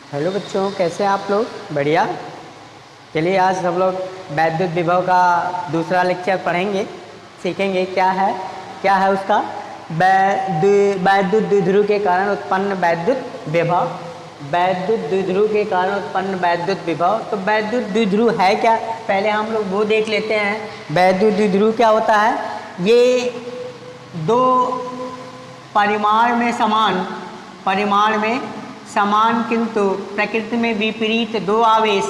Hello बच्चों, कैसे हैं आप लोग? बढ़िया। चलिए आज हम लोग वैद्युत विभव का दूसरा लेक्चर पढ़ेंगे, सीखेंगे क्या है उसका वैद्युत द्विध्रुव के कारण उत्पन्न वैद्युत विभव। वैद्युत द्विध्रुव के कारण उत्पन्न वैद्युत विभव। तो वैद्युत द्विध्रुव है क्या, पहले हम लोग वो देख लेते हैं। वैद्युत द्विध्रुव क्या होता है? ये दो परिमाण में समान किंतु प्रकृति में विपरीत दो आवेश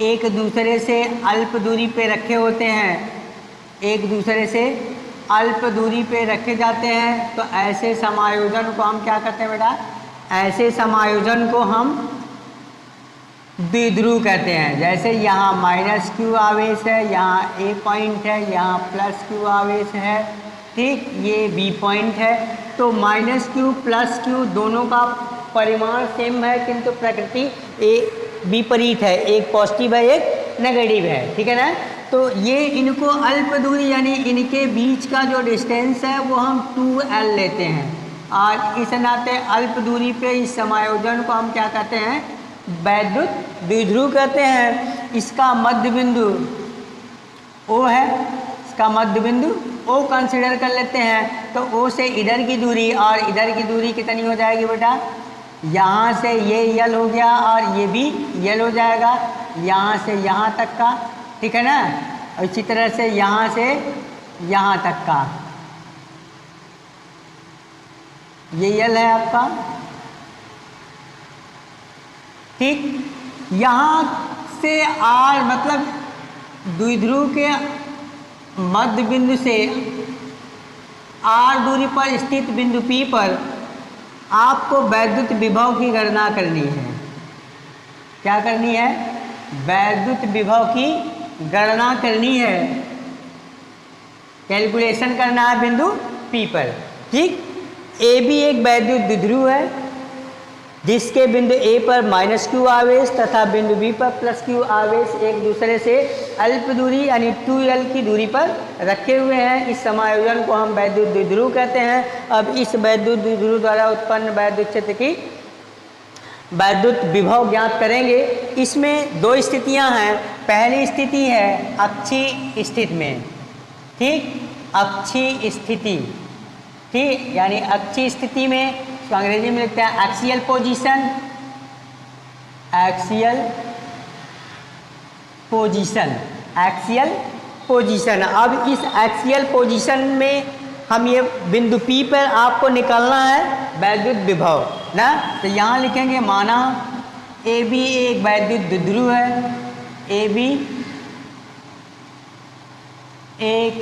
एक दूसरे से अल्प दूरी पे रखे होते हैं, एक दूसरे से अल्प दूरी पे रखे जाते हैं। तो ऐसे समायोजन को हम क्या कहते हैं बेटा? ऐसे समायोजन को हम द्विध्रुव कहते हैं। जैसे यहाँ -q आवेश है, यहाँ A पॉइंट है, यहाँ +q आवेश है, ठीक, ये B पॉइंट है। तो -q +q दोनों का परिमाण सेम है किंतु प्रकृति विपरीत है, एक पॉजिटिव है एक नेगेटिव है, ठीक है ना। तो ये इनको अल्प दूरी यानी इनके बीच का जो डिस्टेंस है वो हम 2l लेते हैं और इस नाते अल्प दूरी पे इस समायोजन को हम क्या कहते हैं? वैद्युत द्विध्रुव कहते हैं। इसका मध्य बिंदु O है, इसका मध्य बिंदु O कंसिडर कर लेते हैं। तो O से इधर की दूरी और इधर की दूरी कितनी हो जाएगी बेटा? यहाँ से ये यल हो गया और ये भी यल हो जाएगा, यहाँ से यहाँ तक का, ठीक है ना। और इसी तरह से यहाँ से यहाँ तक का ये यल है आपका, ठीक। यहाँ से R मतलब द्विध्रुव के मध्य बिंदु से R दूरी पर स्थित बिंदु P पर आपको वैद्युत विभव की गणना करनी है। क्या करनी है? वैद्युत विभव की गणना करनी है, कैलकुलेशन करना है बिंदु P पर, ठीक। A भी एक वैद्युत द्विध्रुव है जिसके बिंदु A पर -q आवेश तथा बिंदु B पर +q आवेश एक दूसरे से अल्प दूरी यानी 2l की दूरी पर रखे हुए हैं। इस समायोजन को हम वैद्युत द्विध्रुव कहते हैं। अब इस वैद्युत द्विध्रुव द्वारा उत्पन्न वैद्युत क्षेत्र की वैद्युत विभव ज्ञात करेंगे। इसमें दो स्थितियां हैं। पहली स्थिति है अक्षीय स्थिति में, ठीक, अक्षीय स्थिति, ठीक, यानी अक्षीय स्थिति में तो अंग्रेजी में लिखते हैं axial position, axial position, axial position. अब इस एक्सियल पोजीशन में हम ये बिंदु P पर आपको निकालना है वैद्युत विभव ना। तो यहाँ लिखेंगे माना AB एक वैद्युत द्विध्रुव है, AB एक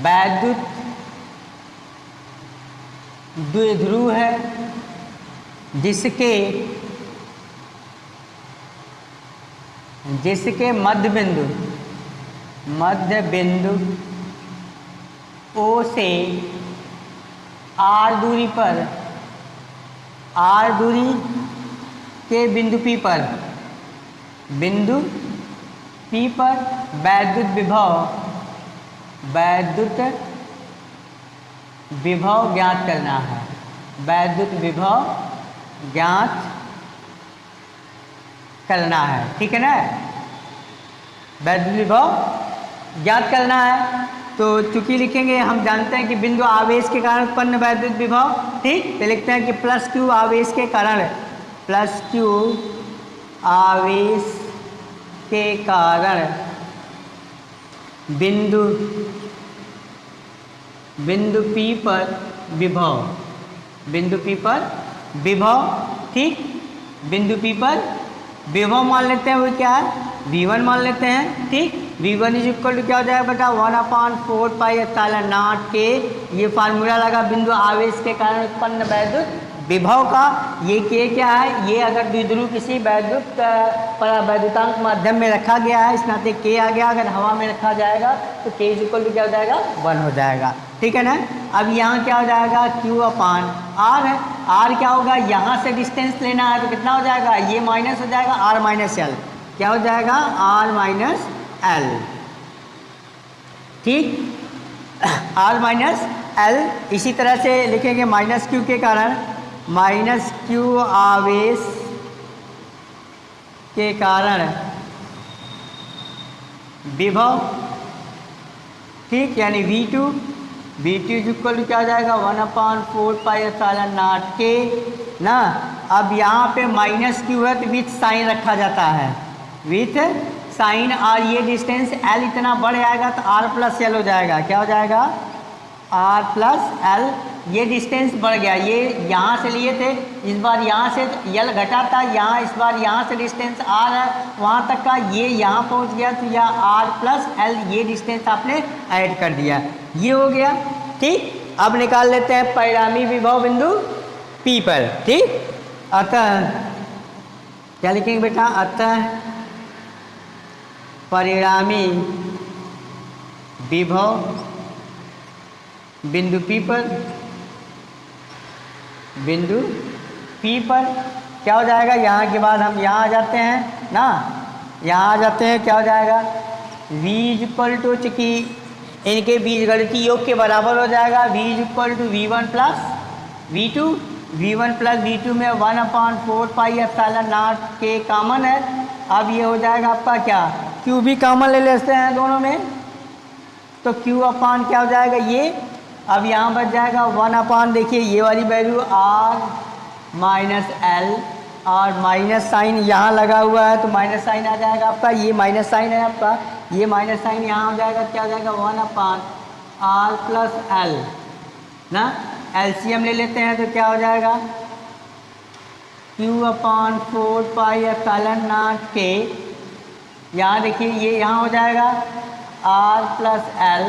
वैद्युत द्विध्रुव है जिसके मध्य बिंदु O से R दूरी पर, R दूरी के बिंदु P पर वैद्युत विभव ज्ञात करना है। वैद्युत विभव ज्ञात करना है, ठीक है ना। वैद्युत विभव ज्ञात करना है। तो चूंकि लिखेंगे, हम जानते हैं कि बिंदु आवेश के कारण उत्पन्न वैद्युत विभव, ठीक, तो लिखते हैं कि +q आवेश के कारण, +q आवेश के कारण बिंदु P पर विभव, ठीक, बिंदु P पर विभव मान लेते हैं। वो क्या है? V1 मान लेते हैं, ठीक। V1 = क्या हो जाएगा बेटा? 1/4πε0 के, ये फार्मूला लगा बिंदु आवेश के कारण उत्पन्न वैद्युत विभव का। ये K क्या है? ये अगर द्विध्रुव किसी वैद्युतांक माध्यम में रखा गया है, इस नाते K आ गया। अगर हवा में रखा जाएगा तो K = क्या हो जाएगा? 1 हो जाएगा, ठीक है ना। अब यहाँ क्या हो जाएगा? Q/R है। R क्या होगा? यहाँ से डिस्टेंस लेना है तो कितना हो जाएगा? ये माइनस हो जाएगा, R-L क्या हो जाएगा? R-L, ठीक। R-L इसी तरह से लिखेंगे -q के कारण माइनस क्यू आवेश के कारण विभव, ठीक, यानी V2 इक्वल टू क्या हो जाएगा 1/4πε0 के ना। अब यहाँ पे माइनस क्यू है तो विथ साइन रखा जाता है, विथ साइन, और ये डिस्टेंस L इतना बढ़ जाएगा तो R प्लस L हो जाएगा। क्या हो जाएगा R प्लस L, ये डिस्टेंस बढ़ गया, ये यहाँ से लिए थे, इस बार यहाँ से L घटा था, यहाँ इस बार यहाँ से डिस्टेंस R है वहाँ तक का, ये यहाँ पहुँच गया तो यह R प्लस L, ये डिस्टेंस आपने ऐड कर दिया, ये हो गया। ठीक, अब निकाल लेते हैं परिणामी विभव बिंदु P पर। ठीक, अतः क्या लिखेंगे बेटा, अतः परिणामी विभव बिंदु P पर, बिंदु P पर क्या हो जाएगा, यहाँ के बाद हम यहाँ आ जाते हैं ना, यहाँ आ जाते हैं, क्या हो जाएगा V इक्वल टू, चूँकि इनके बीजगणितीय योग के बराबर हो जाएगा, V equal to V1 plus V2, V1 plus V2 में 1/4πε0 के कॉमन है। अब ये हो जाएगा आपका क्या, Q भी कॉमन ले लेते हैं दोनों में, तो Q अपान क्या हो जाएगा ये, अब यहाँ बच जाएगा 1/, देखिए ये वाली वैल्यू R माइनस L, और माइनस साइन यहाँ लगा हुआ है तो माइनस साइन आ जाएगा आपका, ये माइनस साइन है आपका, ये माइनस साइन यहाँ हो जाएगा, क्या हो जाएगा 1/R प्लस L ना। एलसीएम ले लेते हैं तो क्या हो जाएगा Q/4πε0 के, यहाँ देखिए ये यहाँ हो जाएगा R plus L,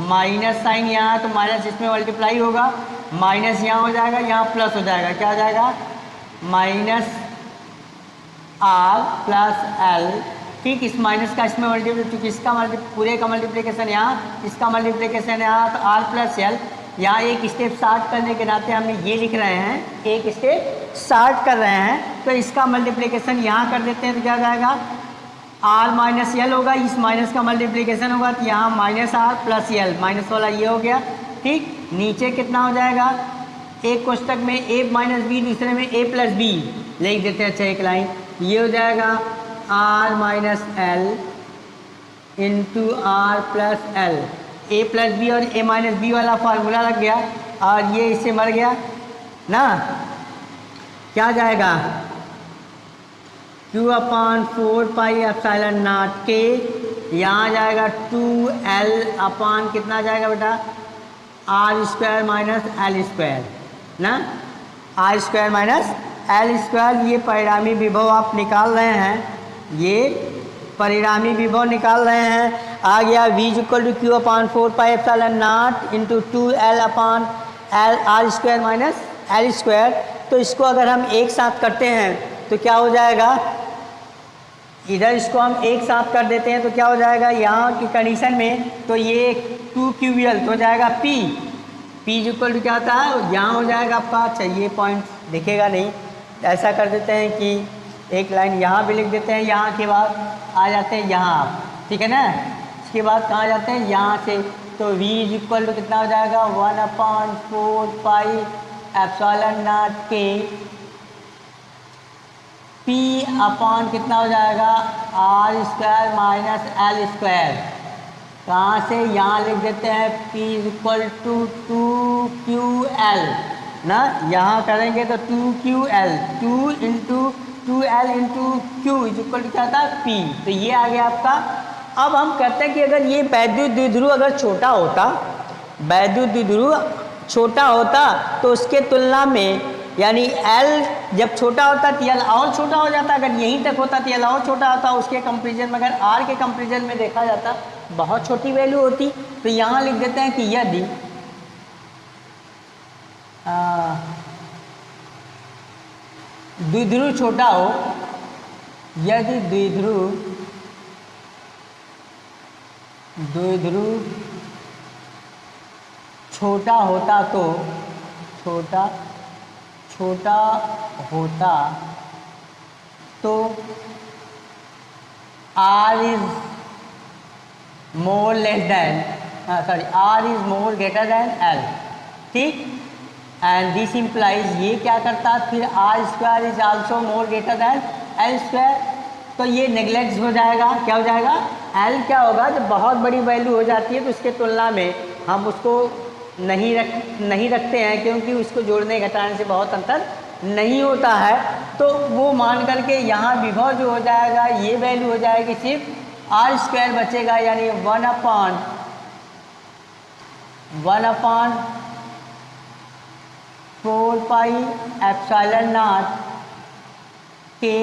minus sign यहाँ तो माइनस इसमें मल्टीप्लाई होगा, माइनस यहाँ हो जाएगा, यहाँ प्लस हो जाएगा, क्या हो जाएगा माइनस R प्लस L। ठीक, इस माइनस का इसमें मल्टीप्लाई, क्योंकि इसका पूरे का मल्टीप्लिकेशन यहाँ, इसका मल्टीप्लिकेशन यहाँ, तो R प्लस L, यहाँ एक स्टेप शार्ट करने के नाते हमने ये लिख रहे हैं, एक स्टेप शार्ट कर रहे हैं, तो इसका मल्टीप्लिकेशन यहाँ कर देते हैं तो क्या हो जाएगा R माइनस L होगा, इस माइनस का मल्टीप्लिकेशन होगा तो यहाँ minus R plus L, minus वाला ये हो गया। ठीक, नीचे कितना हो जाएगा, एक कोष्टक में A माइनस B, दूसरे में A प्लस B लिख देते हैं, अच्छा एक लाइन, ये हो जाएगा R minus L into R plus L, A plus B और A माइनस बी वाला फार्मूला लग गया, और ये इससे मर गया ना, क्या जाएगा Q/4πε0 के, यहाँ जाएगा 2L अपान कितना जाएगा बेटा R² माइनस L² ना, R² माइनस L²। ये परिणामी विभव आप निकाल रहे हैं, ये परिणामी विभव निकाल रहे हैं, आ गया V equal to Q/4πε0 into 2L upon R² minus L²। तो इसको अगर हम एक साथ करते हैं तो क्या हो जाएगा, इधर इसको हम एक साथ कर देते हैं तो क्या हो जाएगा, यहाँ की कंडीशन में तो ये 2QL तो हो जाएगा P इक्वल टू क्या होता है, यहाँ हो जाएगा आपका, अच्छा ये पॉइंट दिखेगा नहीं, ऐसा कर देते हैं कि एक लाइन यहाँ भी लिख देते हैं, यहाँ के बाद आ जाते हैं यहाँ, ठीक है ना, इसके बाद कहाँ जाते हैं यहाँ से, तो V इक्वल टू कितना हो जाएगा 1/4πε0 के P अपान कितना हो जाएगा R² माइनस L², कहाँ से यहाँ लिख देते हैं P इक्वल टू 2QL ना, यहाँ करेंगे तो 2QL, 2 into 2L into Q equal to क्या था P, तो ये आ गया आपका। अब हम कहते हैं कि अगर ये वैद्युत द्विध्रुव अगर छोटा होता, वैद्युत द्विध्रुव छोटा होता तो उसके तुलना में, यानी L जब छोटा होता तो L और छोटा हो जाता, अगर यहीं तक होता तो L और छोटा होता, उसके कंपेरिजन में अगर R के कंपेरिजन में देखा जाता बहुत छोटी वैल्यू होती, तो यहाँ लिख देते हैं कि यदि द्विध्रुव छोटा हो, यदि द्विध्रुव छोटा होता तो छोटा होता तो R is more less than, R is more greater than L। ठीक, एंड दिस इम्प्लाइज ये क्या करता फिर R square is also more greater than L square, तो ये नेग्लेक्ट हो जाएगा। क्या हो जाएगा, एल क्या होगा जब बहुत बड़ी वैल्यू हो जाती है तो उसके तुलना में हम उसको नहीं रखते हैं, क्योंकि उसको जोड़ने घटाने से बहुत अंतर नहीं होता है। तो वो मान करके यहाँ विभव जो हो जाएगा ये वैल्यू हो जाएगी सिर्फ आर स्क्वायर बचेगा, यानी 1/4 पाई एप्सिलॉन नॉट के,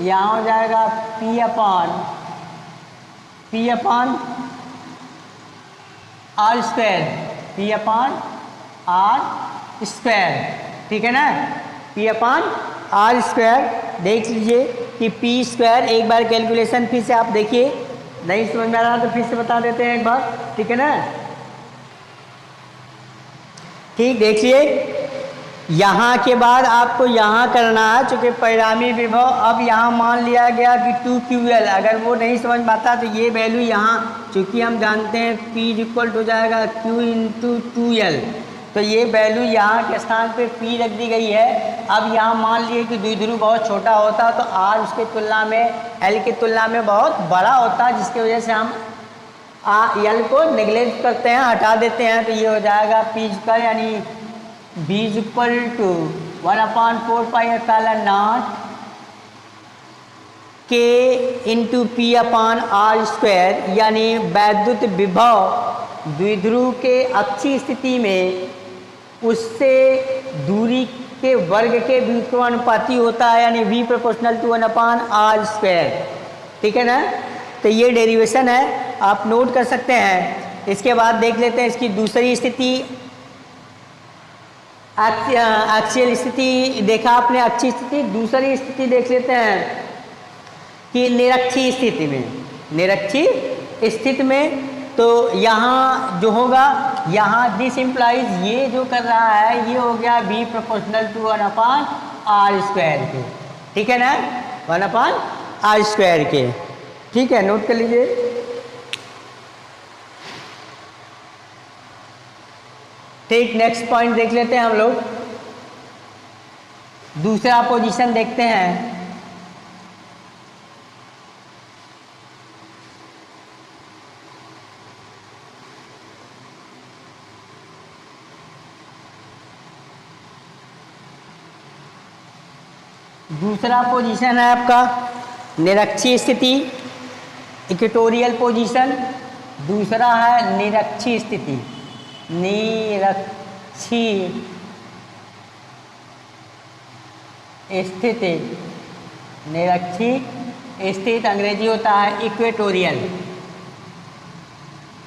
यहाँ हो जाएगा P upon R square, P upon R square, ठीक है ना, P अपॉन आर स्क्वायर। देख लीजिए कि P स्क्वायर, एक बार कैलकुलेशन फिर से आप देखिए, नहीं समझ में आ रहा तो फिर से बता देते हैं एक बार, ठीक है ना। ठीक, देखिए यहाँ के बाद आपको यहाँ करना है, चूँकि परिणामी विभव अब यहाँ मान लिया गया कि 2QL, अगर वो नहीं समझ में आता तो ये वैल्यू यहाँ, चूँकि हम जानते हैं P इक्वल हो जाएगा Q इंटू 2L, तो ये वैल्यू यहाँ के स्थान पे P रख दी गई है। अब यहाँ मान लिए कि द्विध्रुव बहुत छोटा होता तो R उसके तुलना में L की तुलना में बहुत बड़ा होता, जिसकी वजह से हम L को नेग्लेक्ट करते हैं, हटा देते हैं, तो ये हो जाएगा P स्क्वायर यानी V equal to 1/4 pi epsilon naught K into P upon R square, यानी वैद्युत विभव द्विध्रुव के अक्षीय स्थिति में उससे दूरी के वर्ग के व्युत्क्रमानुपाती होता है, यानी V proportional to 1/r square, ठीक है ना। तो ये डेरिवेशन है, आप नोट कर सकते हैं। इसके बाद देख लेते हैं इसकी दूसरी स्थिति, अक्षीय स्थिति देखा आपने, अक्षीय स्थिति। दूसरी स्थिति देख लेते हैं कि निरक्षीय स्थिति में, निरक्षीय स्थिति में तो यहाँ जो होगा, यहाँ दिस इम्प्लाइज ये जो कर रहा है ये हो गया V proportional to 1/r square के, ठीक है ना, 1/r स्क्वायर के, ठीक है, नोट कर लीजिए। ठीक, नेक्स्ट पॉइंट देख लेते हैं हम लोग, दूसरा पोजीशन देखते हैं। दूसरा पोजीशन है आपका निरक्षीय स्थिति, इक्वेटोरियल पोजीशन। दूसरा है निरक्षीय स्थिति, निरक्षीय स्थिति, निरक्षीय स्थिति अंग्रेजी होता है equatorial,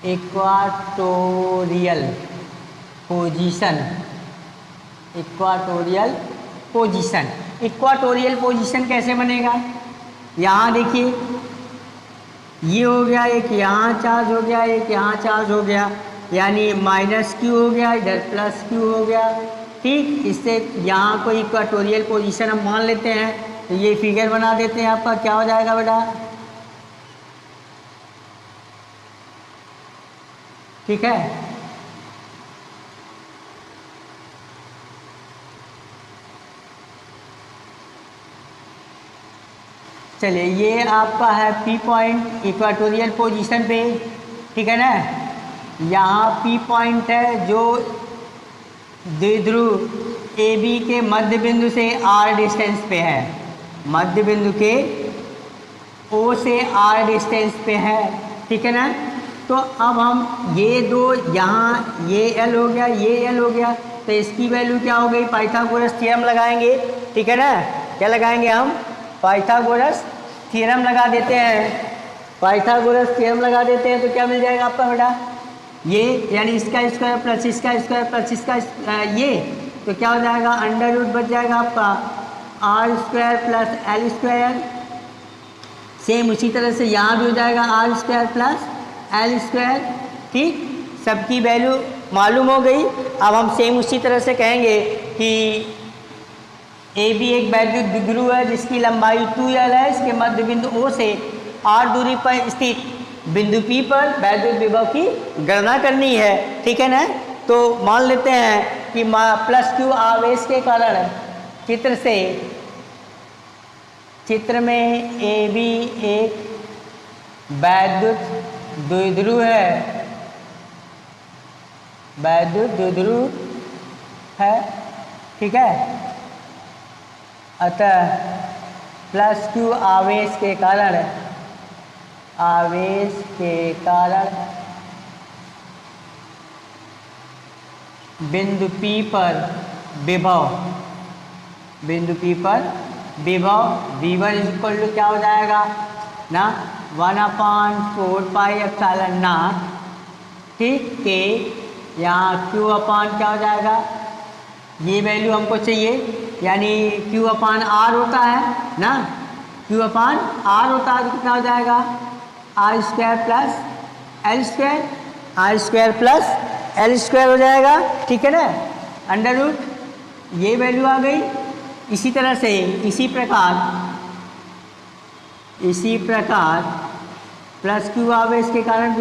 equatorial position, equatorial position. Equatorial position कैसे बनेगा, यहाँ देखिए ये हो गया, एक यहाँ चार्ज हो गया, एक यहाँ चार्ज हो गया, यानी -Q हो गया, इधर +Q हो गया, ठीक। इससे यहाँ कोई इक्वाटोरियल पोजीशन हम मान लेते हैं, तो ये फिगर बना देते हैं। आपका क्या हो जाएगा बेटा, ठीक है। चलिए ये आपका है P पॉइंट इक्वाटोरियल पोजीशन पे, ठीक है ना। यहाँ P पॉइंट है जो द्विध्रुव AB के मध्य बिंदु से R डिस्टेंस पे है, मध्य बिंदु के O से R डिस्टेंस पे है, ठीक है ना। तो अब हम ये दो, यहाँ ये L हो गया, ये L हो गया, तो इसकी वैल्यू क्या हो गई, पाइथागोरस थ्योरम लगाएंगे, ठीक है ना। क्या लगाएंगे हम, पाइथागोरस थ्योरम लगा देते हैं। पाइथागोरस थ्योरम लगा देते हैं तो क्या मिल जाएगा आपका बेटा, ये यानी इसका स्क्वायर प्लस इसका स्क्वायर प्लस इसका ये, तो क्या हो जाएगा, अंडर रूट बच जाएगा आपका R square plus L square. Same उसी तरह से यहाँ भी हो जाएगा R square plus L square, ठीक। सबकी वैल्यू मालूम हो गई। अब हम सेम उसी तरह से कहेंगे कि AB एक वैद्युत द्विध्रुव है जिसकी लंबाई 2L है, इसके मध्य बिंदु O से R दूरी पर स्थित बिंदु P पर वैद्युत विभव की गणना करनी है, ठीक है ना। तो मान लेते हैं कि प्लस क्यू आवेश के कारण चित्र में ए बी एक वैद्युत द्विध्रुव है, ठीक है। अतः प्लस क्यू आवेश के कारण बिंदु P पर विभव V1 इक्वल टू क्या हो जाएगा ना 1/4πε0, ठीक, के यहाँ Q/, क्या हो जाएगा, ये वैल्यू हमको चाहिए, यानी Q/R होता है ना, Q/R होता है तो कितना हो जाएगा R² प्लस L² हो जाएगा, ठीक है ना, अंडर रूट ये वैल्यू आ गई। इसी तरह से इसी प्रकार प्लस क्यू आवेश के कारण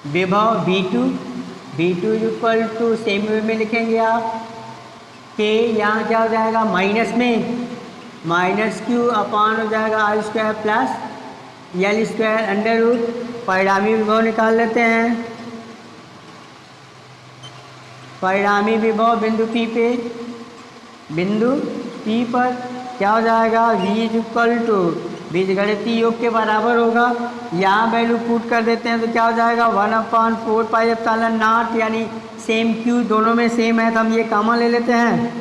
विभव V2 equal to same way में लिखेंगे आप के, यहाँ क्या हो जाएगा माइनस क्यू अपान हो जाएगा R² plus L² under root, परिणामी विभव निकाल लेते हैं। परिणामी विभव बिंदु P पर क्या हो जाएगा V इक्वल टू बीजगणितीय योग के बराबर होगा, यहाँ वैल्यू पुट कर देते हैं तो क्या हो जाएगा 1/4πε0, यानी सेम Q दोनों में सेम है तो हम ये कॉमन ले लेते हैं,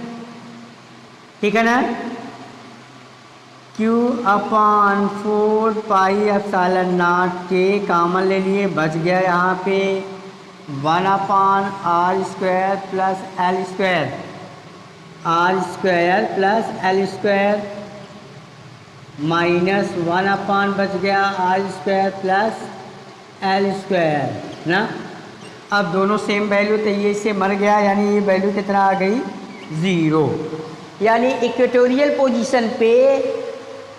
ठीक है ना। Q/4πε0 के कॉमन ले लिए, बच गया यहाँ पे 1/R² प्लस L² माइनस 1/, बच गया R² प्लस L² ना। अब दोनों सेम वैल्यू तो ये इससे मर गया, यानी ये वैल्यू कितना आ गई 0, यानी इक्वेटोरियल पोजीशन पे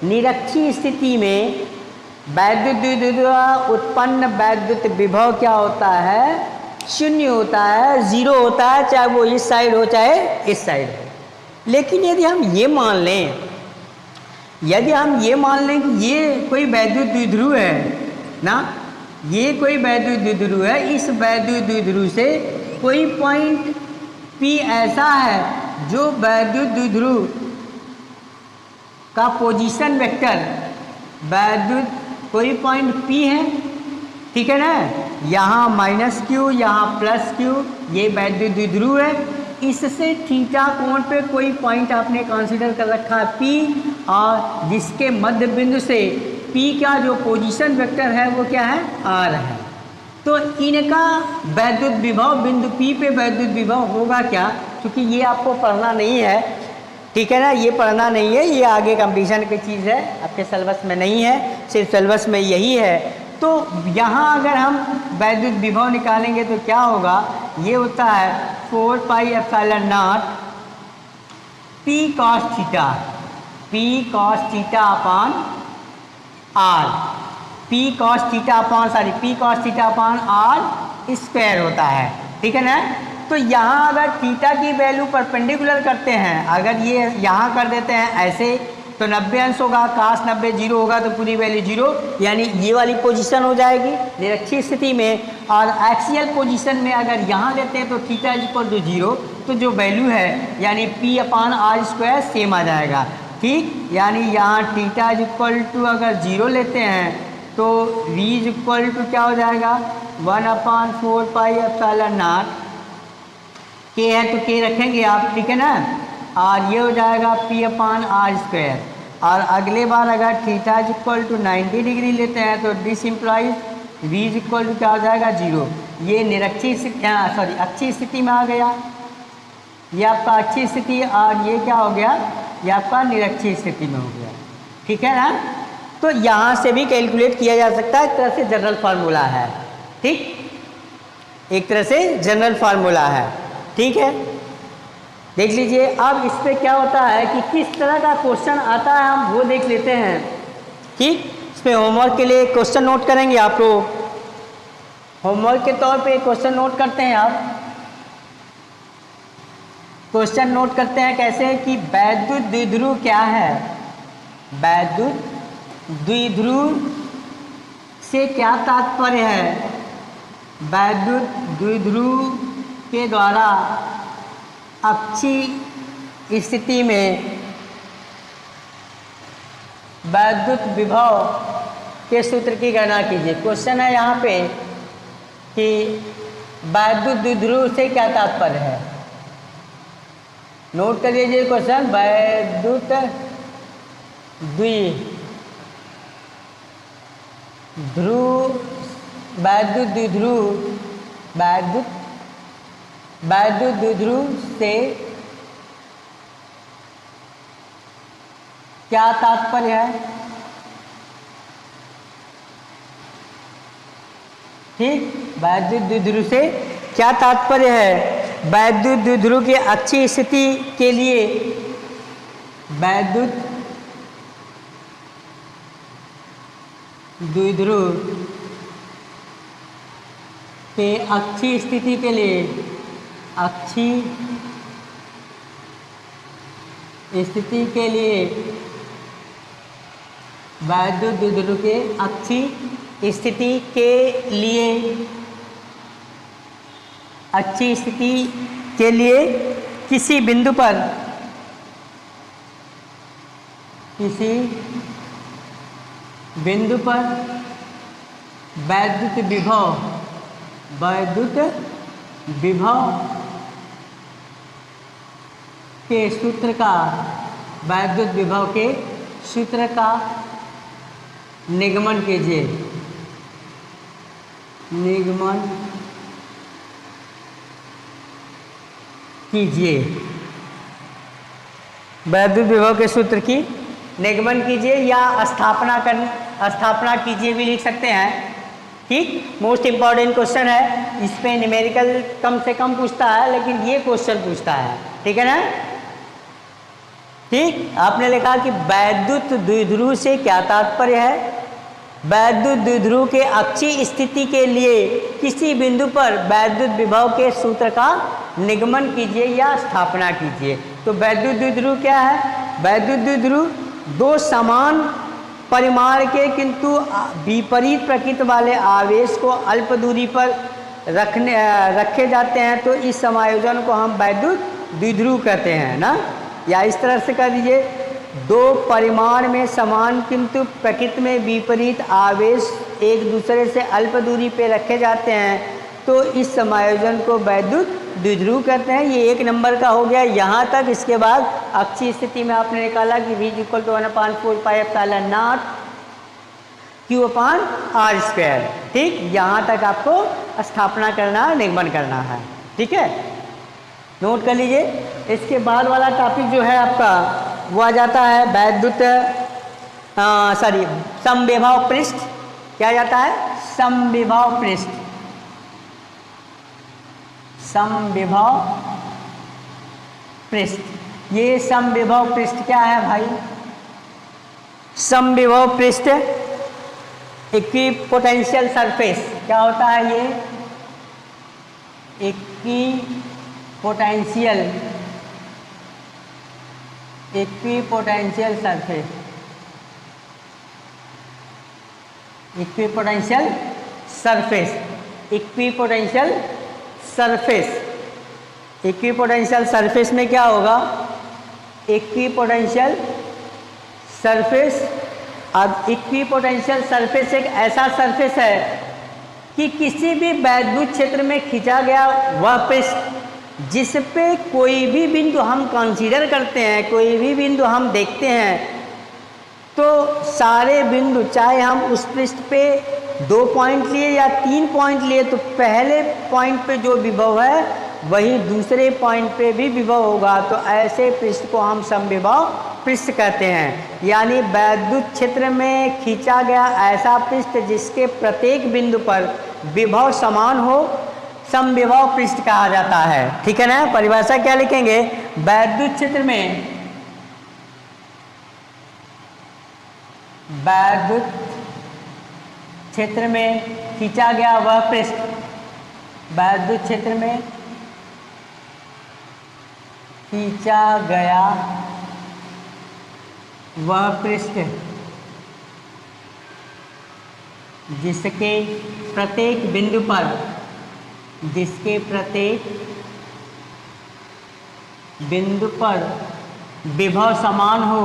निरक्षीय स्थिति में वैद्युत द्विध्रुव उत्पन्न वैद्युत विभव क्या होता है, शून्य होता है, 0 होता है, चाहे वो इस साइड हो चाहे इस साइड हो। लेकिन यदि हम ये मान लें कि ये कोई वैद्युत द्विध्रुव है ना, ये कोई वैद्युत द्विध्रुव है, इस वैद्युत द्विध्रुव से कोई पॉइंट P ऐसा है जो वैद्युत द्विध्रुव का पोजीशन वेक्टर वैद्युत कोई पॉइंट P है, ठीक है ना, यहाँ -Q यहाँ +Q, ये वैद्युत द्विध्रुव है, इससे थीटा कोण पे कोई पॉइंट आपने कंसीडर कर रखा है P, और जिसके मध्य बिंदु से P का जो पोजीशन वेक्टर है वो क्या है R है। तो इनका वैद्युत विभव बिंदु P पे वैद्युत विभव होगा क्या, क्योंकि ये आपको पढ़ना नहीं है, ठीक है ना, ये पढ़ना नहीं है, ये आगे कंपटीशन की चीज़ है, आपके सिलेबस में नहीं है, सिर्फ सिलेबस में यही है। तो यहाँ अगर हम वैद्युत विभव निकालेंगे तो क्या होगा, ये होता है 4πε0 P cos theta upon R, P cos theta upon R square होता है, ठीक है ना। तो यहाँ अगर थीटा की वैल्यू परपेंडिकुलर करते हैं, अगर ये यहाँ कर देते हैं ऐसे तो 90 अंश होगा, cos 90 0 होगा तो पूरी वैल्यू 0, यानी ये वाली पोजीशन हो जाएगी निरक्षीय स्थिति में। और एक्सियल पोजीशन में अगर यहाँ लेते हैं तो थीटा इक्वल टू 0, तो जो वैल्यू है यानी P/R² सेम आ जाएगा, ठीक, यानी यहाँ थीटा इक्वल टू अगर 0 लेते हैं तो V इक्वल टू क्या हो जाएगा 1/4πε0, के है तो के रखेंगे आप, ठीक है ना, और ये हो जाएगा P/R²। और अगले बार अगर थीटा इक्वल टू 90 डिग्री लेते हैं तो this implies V equal to क्या हो जाएगा 0। ये निरक्षीय अक्षीय स्थिति में आ गया, ये आपका अक्षीय स्थिति, और ये क्या हो गया, ये आपका निरक्षीय स्थिति में हो गया, ठीक है ना। तो यहाँ से भी कैलकुलेट किया जा सकता है, एक तरह से जनरल फार्मूला है, ठीक, एक तरह से जनरल फार्मूला है, ठीक है। देख लीजिए अब इस पर क्या होता है कि किस तरह का क्वेश्चन आता है, हम वो देख लेते हैं, ठीक। इस पर होमवर्क के लिए क्वेश्चन नोट करेंगे आप लोग, होमवर्क के तौर पे क्वेश्चन नोट करते हैं आप। क्वेश्चन नोट करते हैं कैसे कि वैद्युत द्विध्रुव क्या है। वैद्युत द्विध्रुव से क्या तात्पर्य है। वैद्युत द्विध्रुव के द्वारा अक्षीय स्थिति में वैद्युत विभव के सूत्र की गणना कीजिए। क्वेश्चन है यहाँ पे कि वैद्युत द्विध्रुव से क्या तात्पर्य है। नोट कर लीजिए क्वेश्चन। वैद्युत द्विध्रुव वैद्युत द्विध्रुव से क्या तात्पर्य है। ठीक, वैद्युत द्विध्रुव से क्या तात्पर्य है। वैद्युत द्विध्रुव की अच्छी स्थिति के लिए वैद्युत द्विध्रुव के अच्छी स्थिति के लिए वैद्युत द्विध्रुव के अच्छी स्थिति के लिए किसी बिंदु पर वैद्युत विभव के सूत्र का निगमन कीजिए। वैद्युत विभव के सूत्र की निगमन कीजिए या स्थापना कीजिए भी लिख सकते हैं। ठीक, मोस्ट इम्पॉर्टेंट क्वेश्चन है। इस पे न्यूमेरिकल कम से कम पूछता है, लेकिन ये क्वेश्चन पूछता है। ठीक है ना। ठीक, आपने लिखा कि वैद्युत द्विध्रुव से क्या तात्पर्य है। वैद्युत द्विध्रुव के अक्षीय स्थिति के लिए किसी बिंदु पर वैद्युत विभव के सूत्र का निगमन कीजिए या स्थापना कीजिए। तो वैद्युत द्विध्रुव क्या है। वैद्युत द्विध्रुव दो समान परिमाण के किंतु विपरीत प्रकृति वाले आवेश को अल्प दूरी पर रखे जाते हैं, तो इस समायोजन को हम वैद्युत द्विध्रुव कहते हैं ना। या इस तरह से कर दीजिए, दो परिमाण में समान किंतु प्रकृति में विपरीत आवेश एक दूसरे से अल्प दूरी पे रखे जाते हैं, तो इस समायोजन को वैद्युत द्विध्रुव कहते हैं। ये 1 नंबर का हो गया यहाँ तक। इसके बाद अक्षीय स्थिति में आपने निकाला कि V = 1/4 πε0 Q/r²। ठीक, यहाँ तक आपको स्थापना करना, निगमन करना है। ठीक है, नोट कर लीजिए। इसके बाद वाला टॉपिक जो है आपका वो आ जाता है वैद्युत समविभव पृष्ठ। क्या आ जाता है। समविभव पृष्ठ। ये समविभव पृष्ठ क्या है भाई। समविभव पृष्ठ इक्विपोटेंशियल सरफेस। क्या होता है ये। इक्विपोटेंशियल सरफेस में क्या होगा। इक्विपोटेंशियल सरफेस एक ऐसा सरफेस है कि किसी भी वैद्युत क्षेत्र में खींचा गया वह पृष्ठ जिस पे कोई भी बिंदु हम कंसीडर करते हैं, कोई भी बिंदु हम देखते हैं, तो सारे बिंदु चाहे हम उस पृष्ठ पे 2 पॉइंट लिए या 3 पॉइंट लिए, तो पहले पॉइंट पे जो विभव है वही दूसरे पॉइंट पे भी विभव होगा। तो ऐसे पृष्ठ को हम समविभव पृष्ठ कहते हैं। यानी वैद्युत क्षेत्र में खींचा गया ऐसा पृष्ठ जिसके प्रत्येक बिंदु पर विभव समान हो, समविभव पृष्ठ कहा जाता है। ठीक है ना। परिभाषा क्या लिखेंगे। वैद्युत क्षेत्र में क्षेत्र में खींचा गया वह पृष्ठ, वैद्युत क्षेत्र में खींचा गया वह पृष्ठ जिसके प्रत्येक बिंदु पर विभव समान हो,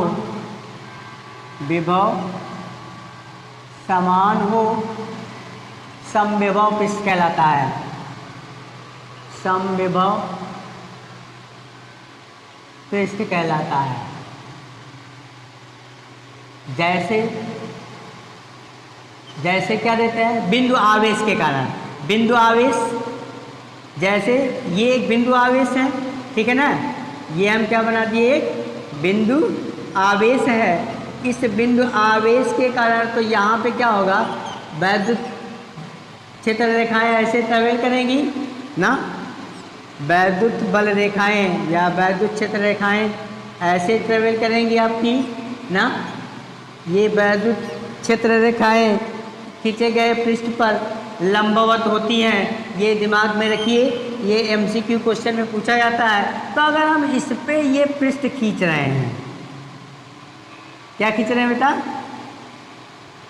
समविभव पृष्ठ कहलाता है। समविभव पृष्ठ कहलाता है। जैसे क्या देते हैं, बिंदु आवेश के कारण, बिंदु आवेश, जैसे ये एक बिंदु आवेश है, ठीक है ना, ये हम क्या बना दिए, एक बिंदु आवेश है। इस बिंदु आवेश के कारण तो यहाँ पे क्या होगा, वैद्युत क्षेत्र रेखाएं ऐसे ट्रेवल करेंगी ना, वैद्युत बल रेखाएं या वैद्युत क्षेत्र रेखाएं ऐसे ट्रेवल करेंगी आपकी ना। ये वैद्युत क्षेत्र रेखाएं खींचे गए पृष्ठ पर लंबवत होती हैं, ये दिमाग में रखिए, ये एमसीक्यू क्वेश्चन में पूछा जाता है। तो अगर हम इस पे ये पृष्ठ खींच रहे हैं, क्या खींच रहे हैं बेटा,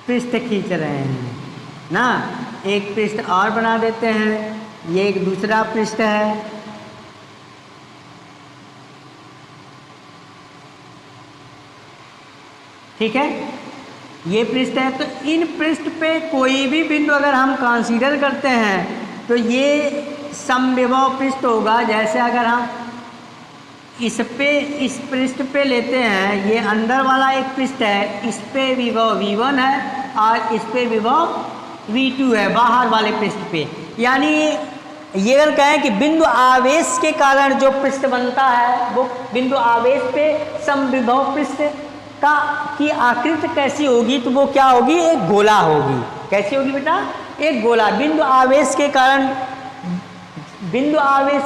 पृष्ठ खींच रहे हैं ना। एक पृष्ठ और बना देते हैं, ये एक दूसरा पृष्ठ है, ठीक है, ये पृष्ठ है। तो इन पृष्ठ पे कोई भी बिंदु अगर हम कंसीडर करते हैं तो ये समविभव पृष्ठ होगा। जैसे अगर हम इस पृष्ठ पे लेते हैं, ये अंदर वाला एक पृष्ठ है, इस पे विभव V1 है और इस पे विभव V2 है, बाहर वाले पृष्ठ पे। यानी ये अगर कहें कि बिंदु आवेश के कारण जो पृष्ठ बनता है वो बिंदु आवेश पे समविभव पृष्ठ की आकृति कैसी होगी, तो वो क्या होगी, एक गोला होगी। कैसी होगी बेटा, एक गोला। बिंदु आवेश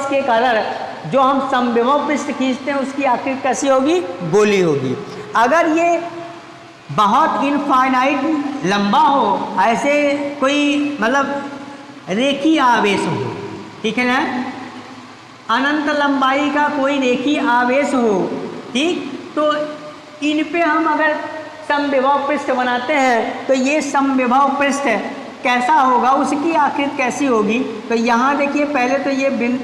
के कारण जो हम समविभव पृष्ठ खींचते हैं उसकी आकृति कैसी होगी, गोली होगी। अगर ये बहुत इनफाइनाइट लंबा हो, ऐसे कोई मतलब रेखीय आवेश हो, ठीक है ना, अनंत लंबाई का कोई रेखीय आवेश हो, ठीक, तो इन पे हम अगर समविभव पृष्ठ बनाते हैं तो ये समविभव पृष्ठ कैसा होगा, उसकी आकृति कैसी होगी। तो यहाँ देखिए, पहले तो ये बिंदु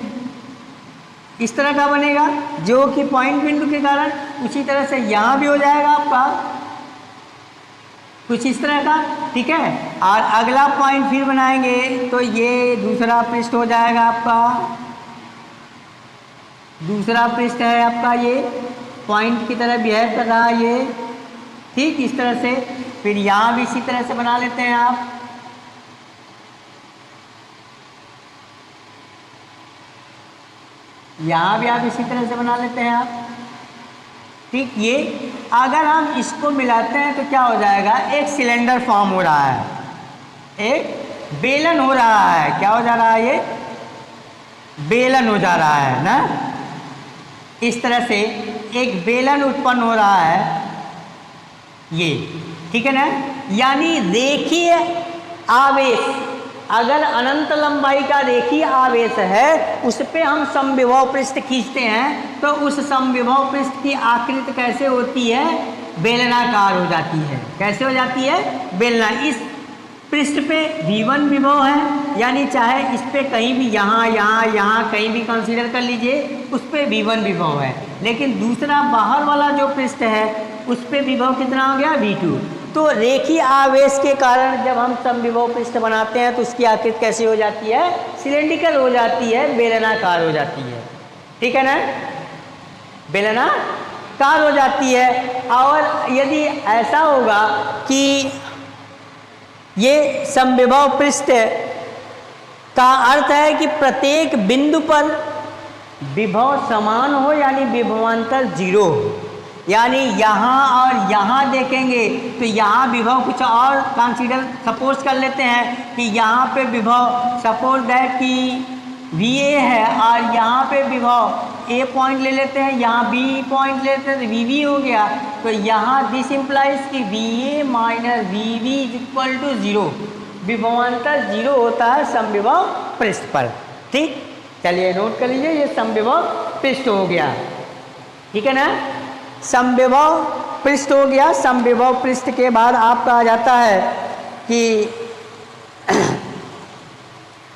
इस तरह का बनेगा जो कि पॉइंट बिंदु के कारण, उसी तरह से यहाँ भी हो जाएगा आपका कुछ इस तरह का, ठीक है। और अगला पॉइंट फिर बनाएंगे तो ये दूसरा पृष्ठ हो जाएगा आपका, दूसरा पृष्ठ है आपका, ये पॉइंट की तरह बिहेव कर रहा है ये, ठीक, इस तरह से। फिर यहाँ भी इसी तरह से बना लेते हैं आप, यहाँ भी आप इसी तरह से बना लेते हैं आप, ठीक। ये अगर हम इसको मिलाते हैं तो क्या हो जाएगा, एक सिलेंडर फॉर्म हो रहा है, एक बेलन हो रहा है। क्या हो जा रहा है, ये बेलन हो जा रहा है ना। इस तरह से एक बेलन उत्पन्न हो रहा है ये, ठीक है ना। यानी रेखीय आवेश, अगर अनंत लंबाई का रेखीय आवेश है उस पे हम समविभव पृष्ठ खींचते हैं तो उस समविभव पृष्ठ की आकृति कैसे होती है, बेलनाकार हो जाती है। कैसे हो जाती है, बेलना। इस पृष्ठ पे V1 विभव है, यानी चाहे इस पे कहीं भी यहाँ कहीं भी कंसीडर कर लीजिए, उस पे V1 विभव है। लेकिन दूसरा बाहर वाला जो पृष्ठ है उस पे विभव कितना हो गया, V2। तो रेखीय आवेश के कारण जब हम समविभव पृष्ठ बनाते हैं तो उसकी आकृति कैसी हो जाती है, सिलेंड्रिकल हो जाती है, बेलनाकार हो जाती है, ठीक है ना, बेलनाकार हो जाती है। और यदि ऐसा होगा कि ये समविभव पृष्ठ का अर्थ है कि प्रत्येक बिंदु पर विभव समान हो, यानी विभवांतर 0 हो, यानी यहाँ और यहाँ देखेंगे तो यहाँ विभव कुछ और कंसीडर सपोज कर लेते हैं कि यहाँ पे विभव सपोज दैट कि VA है और यहाँ पे विभव A पॉइंट ले लेते हैं, यहाँ B पॉइंट लेते हैं तो VB हो गया। तो यहाँ दिस इम्प्लाइज कि VA minus VB is equal to 0। विभवांतर 0 होता है समविभव पृष्ठ पर। ठीक, चलिए नोट कर लीजिए, ये समविभव पृष्ठ हो गया। ठीक है ना, समविभव पृष्ठ हो गया। समविभव पृष्ठ के बाद आपका आ जाता है कि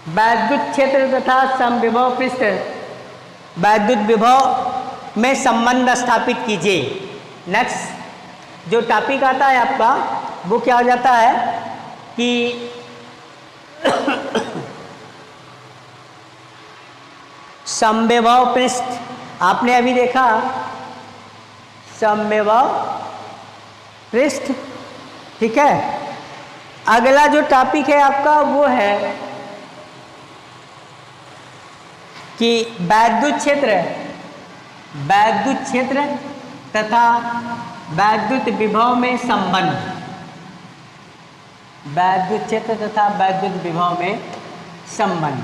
वैद्युत क्षेत्र तथा समविभव पृष्ठ, वैद्युत विभव में संबंध स्थापित कीजिए। नेक्स्ट जो टॉपिक आता है आपका वो क्या हो जाता है कि समविभव पृष्ठ आपने अभी देखा, समविभव पृष्ठ। ठीक है, अगला जो टॉपिक है आपका वो है कि वैद्युत क्षेत्र, वैद्युत क्षेत्र तथा वैद्युत विभव में संबंध, वैद्युत क्षेत्र तथा वैद्युत विभव में संबंध।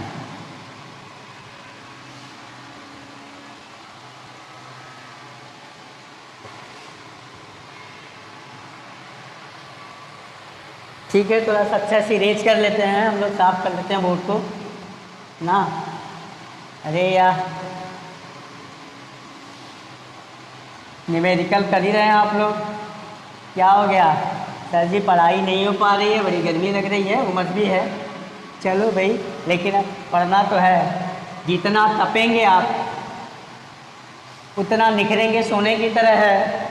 ठीक है, थोड़ा सा अच्छा से इरेज कर लेते हैं हम लोग, साफ कर लेते हैं बोर्ड को ना। अरे यार, न्यूमेरिकल कर ही रहे हैं आप लोग, क्या हो गया सर जी? पढ़ाई नहीं हो पा रही है, बड़ी गर्मी लग रही है, उमस भी है। चलो भाई, लेकिन अब पढ़ना तो है। जितना तपेंगे आप उतना निखरेंगे, सोने की तरह है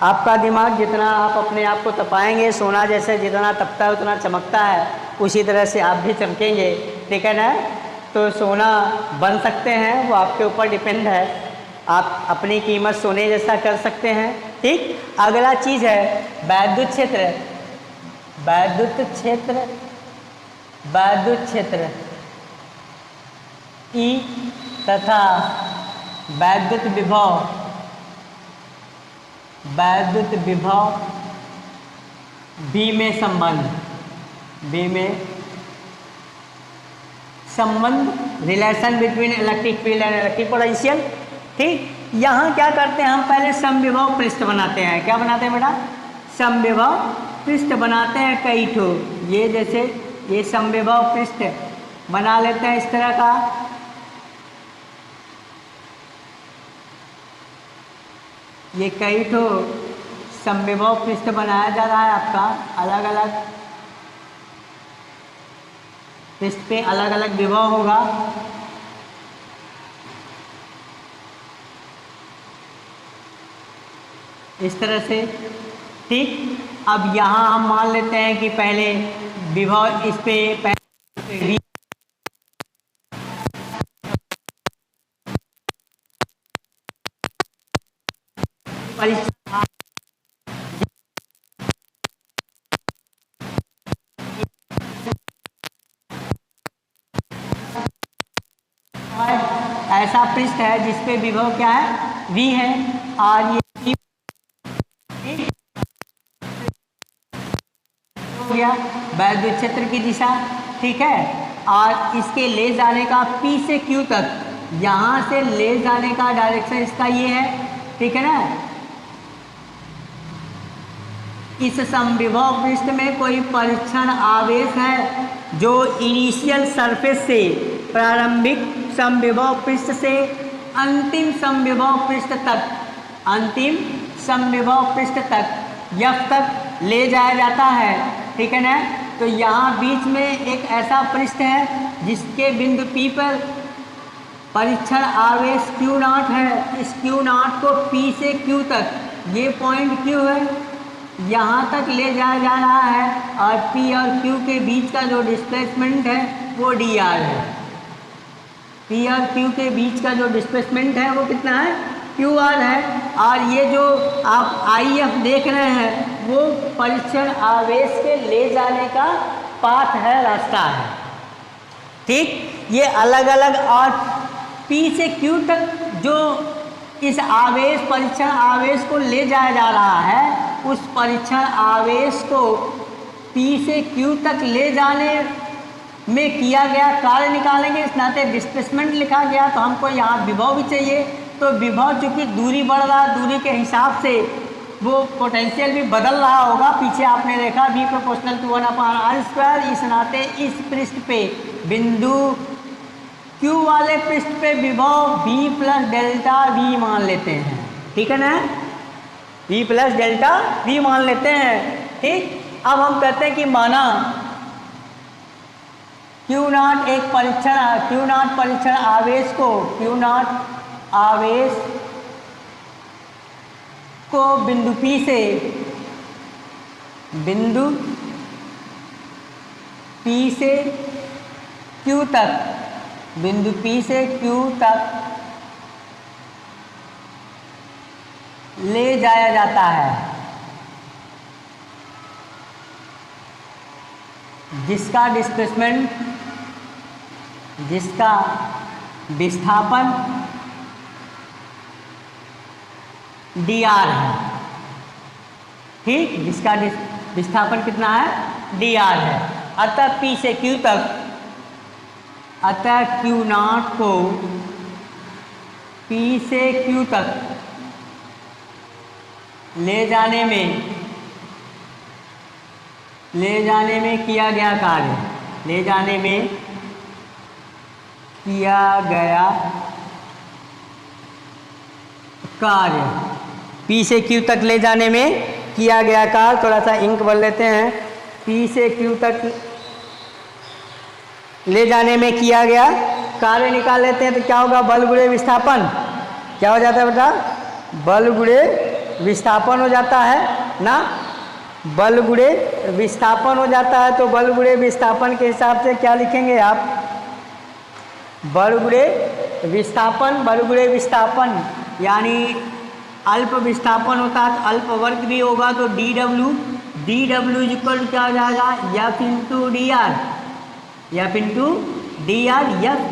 आपका दिमाग। जितना आप अपने आप को तपाएंगे, सोना जैसे जितना तपता है उतना चमकता है, उसी तरह से आप भी चमकेंगे। ठीक है ना, तो सोना बन सकते हैं, वो आपके ऊपर डिपेंड है। आप अपनी कीमत सोने जैसा कर सकते हैं। ठीक, अगला चीज़ है वैद्युत क्षेत्र। वैद्युत क्षेत्र, वैद्युत क्षेत्र ई तथा वैद्युत विभव, वैद्युत विभव बी में संबंध, बी में संबंध, relation between electric field and electric potential. ठीक, यहाँ क्या करते हैं हम? पहले समविभव पृष्ठ बनाते हैं। क्या बनाते हैं बेटा? समविभव पृष्ठ बनाते हैं कई ठो। ये जैसे ये समविभव पृष्ठ बना लेते हैं इस तरह का। ये कई ठो समविभव पृष्ठ बनाया जा रहा है आपका, अलग अलग पृष्ठ पे अलग अलग विभव होगा। इस तरह से। ठीक, अब यहाँ हम मान लेते हैं कि पहले विभव इस पे पहले ऐसा पृष्ठ है जिसपे विभव क्या है? v है। और ये हो गया वैद्युत क्षेत्र की दिशा। ठीक है, और इसके ले जाने का P से Q तक, यहाँ से ले जाने का डायरेक्शन इसका ये है। ठीक है ना, इस समविभव पृष्ठ में कोई परीक्षण आवेश है जो इनिशियल सरफेस से, प्रारंभिक समविभव पृष्ठ से अंतिम समविभव पृष्ठ तक, अंतिम समविभव पृष्ठ तक F तक ले जाया जाता है। ठीक है ना, तो यहाँ बीच में एक ऐसा पृष्ठ है जिसके बिंदु P पर परीक्षण आवेश Q0 है। इस Q0 को P से Q तक, ये पॉइंट Q है, यहाँ तक ले जाया जा रहा है। और P और Q के बीच का जो डिस्प्लेसमेंट है वो dr है। P और Q के बीच का जो डिस्प्लेसमेंट है वो कितना है? QR है। और ये जो आप IF देख रहे हैं वो परीक्षण आवेश के ले जाने का पाथ है, रास्ता है। ठीक, ये अलग अलग। और P से Q तक जो इस आवेश, परीक्षण आवेश को ले जाया जा रहा है, उस परीक्षण आवेश को P से Q तक ले जाने में किया गया कार्य निकालेंगे। इस नाते डिस्प्लेसमेंट लिखा गया, तो हमको यहाँ विभव भी चाहिए। तो विभव चूँकि दूरी बढ़ रहा है, दूरी के हिसाब से वो पोटेंशियल भी बदल रहा होगा। पीछे आपने देखा V प्रोपोर्शनल टू 1/r²। इस नाते इस पृष्ठ पे बिंदु Q वाले पृष्ठ पे विभव V प्लस डेल्टा V मान लेते हैं, ठीक है ना, V प्लस डेल्टा V मान लेते हैं। ठीक, अब हम कहते हैं कि माना Q0 एक परीक्षण आवेश को बिंदु P से Q तक ले जाया जाता है, जिसका विस्थापन dr है। ठीक, जिसका विस्थापन कितना है, dr है। अतः P से Q तक, अतः Q0 को P से Q तक ले जाने में किया गया कार्य, P से Q तक ले जाने में किया गया कार्य, थोड़ा सा इंक भर लेते हैं। P से Q तक ले जाने में किया गया कार्य निकाल लेते हैं, तो क्या होगा, बल गुणे विस्थापन। क्या हो जाता है बेटा, बल गुणे विस्थापन हो जाता है ना, बल गुणे विस्थापन हो जाता है। तो बल गुणे विस्थापन के हिसाब से क्या लिखेंगे आप, बल गुणे विस्थापन यानी अल्प विस्थापन होता है तो अल्प वर्ग भी होगा, तो dw इक्वल क्या हो जाएगा, F into D R. F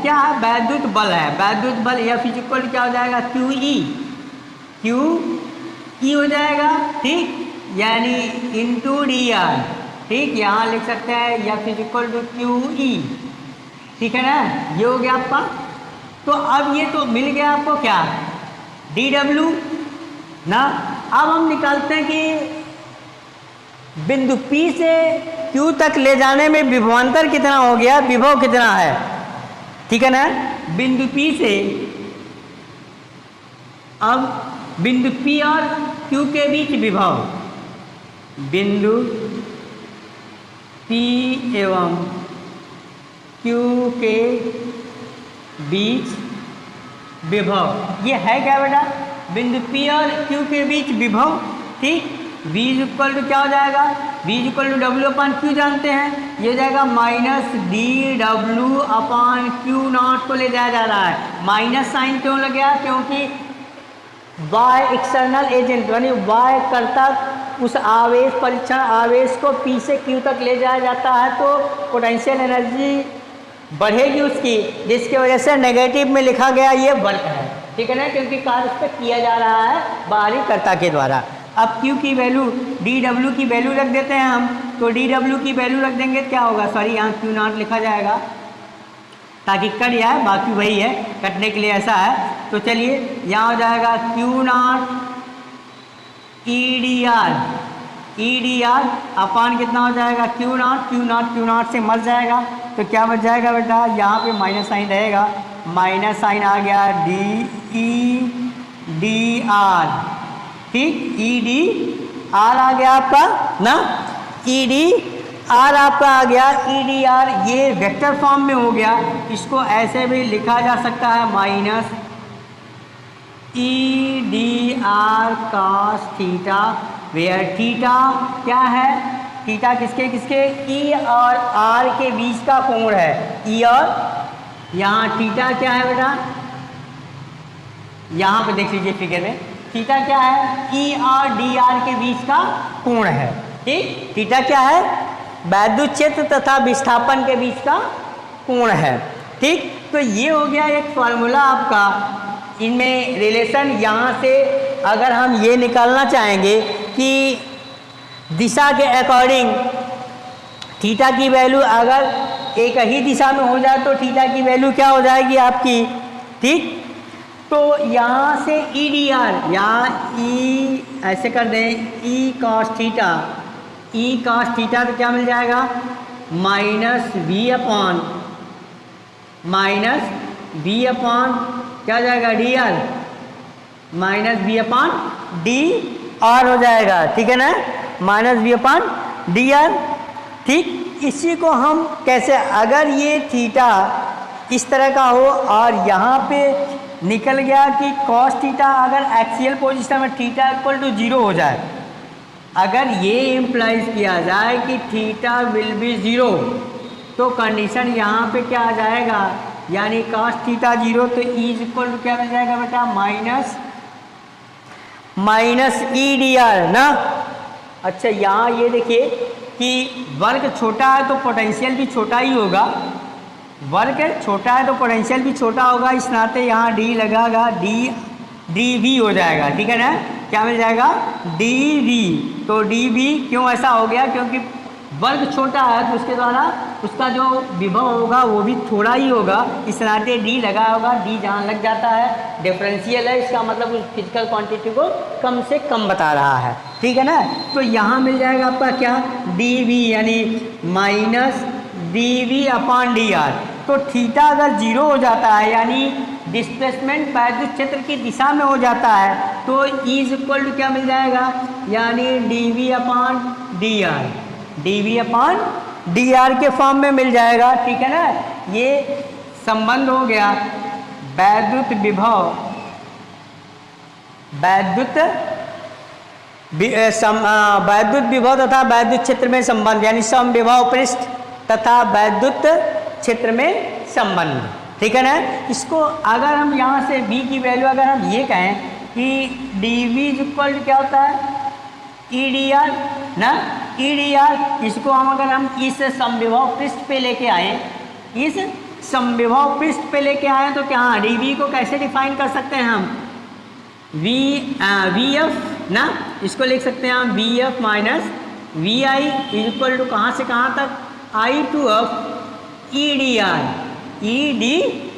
क्या है, वैद्युत बल है, वैद्युत बल F इक्वल क्या हो जाएगा, QE हो जाएगा। ठीक, यानी इंटू डी आर। ठीक, यहाँ लिख सकते हैं F इक्वल टू QE, ठीक है ना, ये हो गया आपका। तो अब ये तो मिल गया आपको क्या, dw ना। अब हम निकालते हैं कि बिंदु P से Q तक ले जाने में विभवांतर कितना हो गया, विभव कितना है, ठीक है ना। बिंदु P से, अब बिंदु P और Q के बीच विभव, बिंदु P एवं Q के बीच विभव, ये है क्या बेटा, बिंदु P और Q के बीच विभव। ठीक, V इक्वल टू क्या हो जाएगा, V इक्वल टू W/Q जानते हैं, ये हो जाएगा -dW/Q0 को ले जाया जा रहा है। माइनस साइन क्यों लग गया, क्योंकि y एक्सटर्नल एजेंट यानी y कर्तक उस परीक्षण आवेश को P से Q तक ले जाया जाता है, तो पोटेंशियल एनर्जी बढ़ेगी उसकी, जिसकी वजह से नेगेटिव में लिखा गया ये वर्क है, ठीक है ना, क्योंकि कार्य उस पर किया जा रहा है बाहरी कर्ता के द्वारा। अब Q की वैल्यू, dW की वैल्यू रख देते हैं हम, तो dW की वैल्यू रख देंगे, क्या होगा, सॉरी यहाँ Q0 लिखा जाएगा ताकि कट जाए, बाकी वही है, कटने के लिए ऐसा है। तो चलिए यहाँ हो जाएगा Q0 EDR अपान कितना हो जाएगा, Q0 से मर जाएगा, तो क्या बच जाएगा बेटा, यहाँ पे माइनस साइन रहेगा, माइनस साइन आ गया EDR। ठीक, EDR आ गया आपका ना, EDR आपका आ गया, EDR ये वेक्टर फॉर्म में हो गया, इसको ऐसे भी लिखा जा सकता है -EDR cos theta, where theta क्या है, थीटा किसके E और R के बीच का कोण है, E और, यहाँ थीटा क्या है बेटा, यहाँ पे देख लीजिए फिगर में, थीटा क्या है, E और DR के बीच का कोण है। ठीक, थीटा क्या है, वैद्युत क्षेत्र तथा विस्थापन के बीच का कोण है। ठीक, तो ये हो गया एक फार्मूला आपका, इनमें रिलेशन। यहाँ से अगर हम ये निकालना चाहेंगे कि दिशा के अकॉर्डिंग थीटा की वैल्यू अगर एक ही दिशा में हो जाए तो थीटा की वैल्यू क्या हो जाएगी आपकी, ठीक, तो यहाँ से ई डी आर, यहाँ ई ऐसे कर दें E cos theta, E cos theta तो क्या मिल जाएगा माइनस वी अपॉन क्या हो जाएगा D R, minus V upon D R हो जाएगा, ठीक है ना, minus V upon D R. ठीक, इसी को हम कैसे, अगर ये थीटा इस तरह का हो और यहाँ पे निकल गया कि कॉस थीटा अगर एक्सियल पोजीशन में थीटा इक्वल टू 0 हो जाए, अगर ये इम्प्लाइज किया जाए कि थीटा विल बी 0, तो कंडीशन यहाँ पे क्या आ जाएगा, यानी कॉस थीटा 0 तो ई इज इक्वल टू क्या मिल जाएगा बेटा माइनस ई डी आर ना। अच्छा, यहाँ ये देखिए कि वर्ग छोटा है तो पोटेंशियल भी छोटा ही होगा, वर्ग छोटा है तो पोटेंशियल भी छोटा होगा, इस नाते यहाँ डी लगागा, डी वी हो जाएगा, ठीक है ना, क्या मिल जाएगा डी वी। तो डी वी क्यों ऐसा हो गया, क्योंकि वर्ग छोटा है तो उसके द्वारा उसका जो विभव होगा वो भी थोड़ा ही होगा, इस नाते डी लगा होगा, डी जहाँ लग जाता है डिफरेंशियल है, इसका मतलब उस फिजिकल क्वांटिटी को कम से कम बता रहा है, ठीक है ना। तो यहाँ मिल जाएगा आपका क्या डी वी, यानी minus D V upon D R. तो थीटा अगर 0 हो जाता है, यानी डिस्प्लेसमेंट वैद्युत क्षेत्र की दिशा में हो जाता है, तो ई इज इक्वल टू क्या मिल जाएगा, यानी D V upon D R, D V upon D R के फॉर्म में मिल जाएगा, ठीक है ना। ये संबंध हो गया वैद्युत विभव, वैद्युत विभव तथा वैद्युत क्षेत्र में संबंध, यानी समविभव पृष्ठ तथा वैद्युत क्षेत्र में संबंध, ठीक है ना। इसको अगर हम यहाँ से v की वैल्यू अगर हम ये कहें कि D V is equal to क्या होता है ई डी आर ना, ई डी आर, इसको हम अगर हम इस समविभव पृष्ठ पे लेके आए, इस समविभव पृष्ठ पे लेके आए तो क्या डी वी को कैसे डिफाइन कर सकते हैं हम, वी एफ ना, इसको लिख सकते हैं हम V F minus V I is equal to कहाँ से कहाँ तक I to F E D R, E D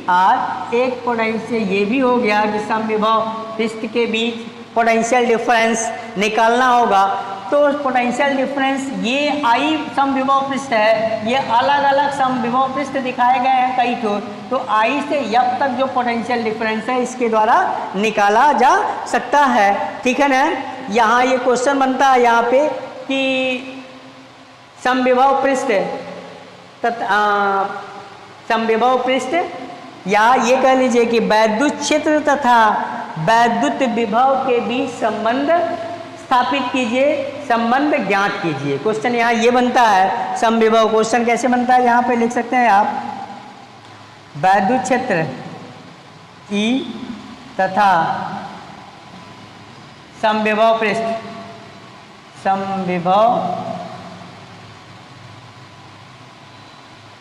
R. एक पोटेंशियल ये भी हो गया कि समविभव पृष्ठ के बीच पोटेंशियल डिफरेंस निकालना होगा, तो पोटेंशियल डिफरेंस ये आई समविभव पृष्ठ है, ये अलग अलग समविभव पृष्ठ दिखाए गए हैं कई तो आई से एफ तक जो पोटेंशियल डिफरेंस है इसके द्वारा निकाला जा सकता है, ठीक है ना। यहाँ ये क्वेश्चन बनता है यहाँ पे कि समविभव पृष्ठ समविभव पृष्ठ, या ये कह लीजिए कि वैद्युत क्षेत्र तथा वैद्युत विभव के बीच संबंध स्थापित कीजिए, संबंध ज्ञात कीजिए। क्वेश्चन यहाँ ये बनता है समविभव, क्वेश्चन कैसे बनता है यहाँ पे लिख सकते हैं आप, वैद्युत क्षेत्र ई तथा समविभव पृष्ठ, समविभव,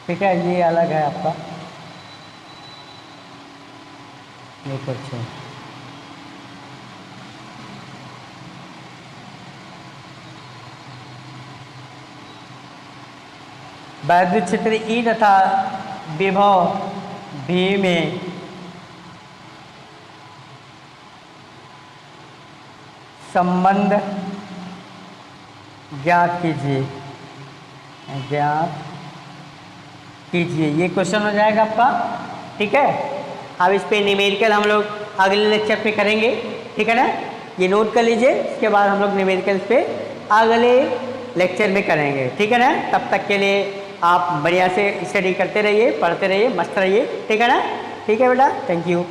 ठीक है, ये अलग है आपका, ये कुछ वैद्युत क्षेत्र ई तथा विभव भी में संबंध ज्ञात कीजिए, ज्ञात कीजिए, ये क्वेश्चन हो जाएगा आपका, ठीक है। अब इस पे न्यूमेरिकल हम लोग अगले लेक्चर पे करेंगे, ठीक है ना, ये नोट कर लीजिए, इसके बाद हम लोग न्यूमेरिकल पे अगले लेक्चर में करेंगे, ठीक है ना। तब तक के लिए आप बढ़िया से स्टडी करते रहिए, पढ़ते रहिए, मस्त रहिए, ठीक है ना। ठीक है बेटा, थैंक यू।